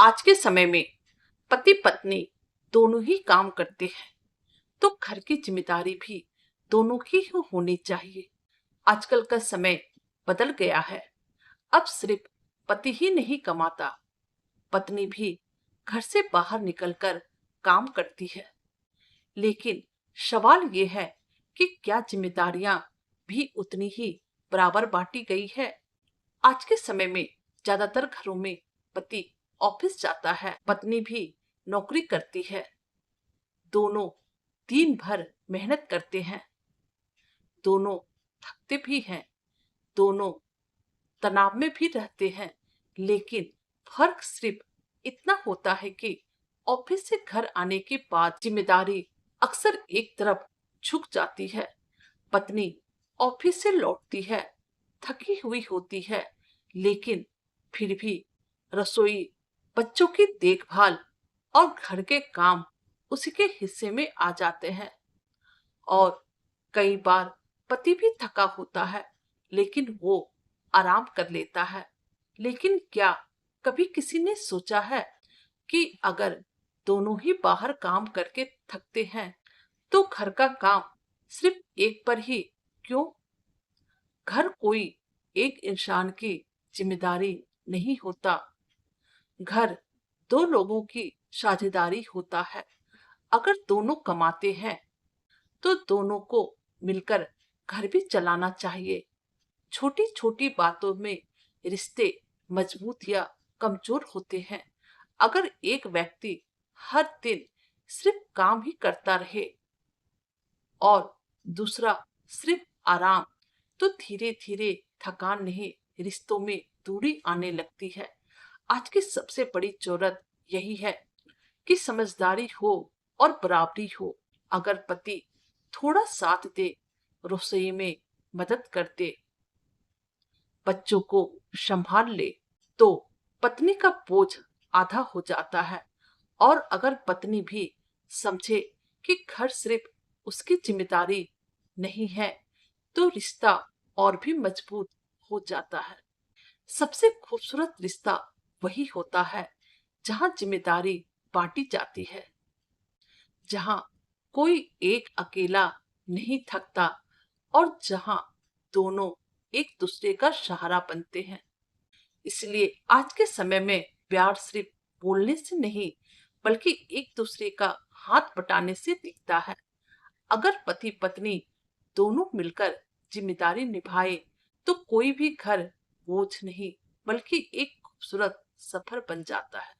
आज के समय में पति पत्नी दोनों ही काम करते हैं तो घर की जिम्मेदारी भी दोनों की ही होनी चाहिए। आजकल का समय बदल गया है। अब सिर्फ पति ही नहीं कमाता, पत्नी भी घर से बाहर निकलकर काम करती है। लेकिन सवाल ये है कि क्या जिम्मेदारियां भी उतनी ही बराबर बांटी गई है? आज के समय में ज्यादातर घरों में पति ऑफिस जाता है, पत्नी भी नौकरी करती है। दोनों दिन भर मेहनत करते हैं, दोनों थकते भी हैं, दोनों तनाव में भी रहते हैं। लेकिन फर्क सिर्फ इतना होता है कि ऑफिस से घर आने के बाद जिम्मेदारी अक्सर एक तरफ झुक जाती है। पत्नी ऑफिस से लौटती है, थकी हुई होती है, लेकिन फिर भी रसोई, बच्चों की देखभाल और घर के काम उसी के हिस्से में आ जाते हैं। और कई बार पति भी थका होता है, लेकिन वो आराम कर लेता है। लेकिन क्या कभी किसी ने सोचा है कि अगर दोनों ही बाहर काम करके थकते हैं तो घर का काम सिर्फ एक पर ही क्यों? घर कोई एक इंसान की जिम्मेदारी नहीं होता, घर दो लोगों की साझेदारी होता है। अगर दोनों कमाते हैं तो दोनों को मिलकर घर भी चलाना चाहिए। छोटी छोटी बातों में रिश्ते मजबूत या कमजोर होते हैं। अगर एक व्यक्ति हर दिन सिर्फ काम ही करता रहे और दूसरा सिर्फ आराम, तो धीरे धीरे थकान नहीं, रिश्तों में दूरी आने लगती है। आज की सबसे बड़ी जरूरत यही है कि समझदारी हो और बराबरी हो। अगर पति थोड़ा साथ दे, रसोई में मदद कर दे, बच्चों को संभाल ले, तो पत्नी का बोझ आधा हो जाता है। और अगर पत्नी भी समझे कि घर सिर्फ उसकी जिम्मेदारी नहीं है, तो रिश्ता और भी मजबूत हो जाता है। सबसे खूबसूरत रिश्ता वही होता है जहां जिम्मेदारी बांटी जाती है, जहां कोई एक अकेला नहीं थकता और जहां दोनों एक दूसरे का सहारा बनते हैं। इसलिए आज के समय में प्यार सिर्फ बोलने से नहीं, बल्कि एक दूसरे का हाथ बटाने से दिखता है। अगर पति पत्नी दोनों मिलकर जिम्मेदारी निभाए तो कोई भी घर बोझ नहीं, बल्कि एक खूबसूरत सफर बन जाता है।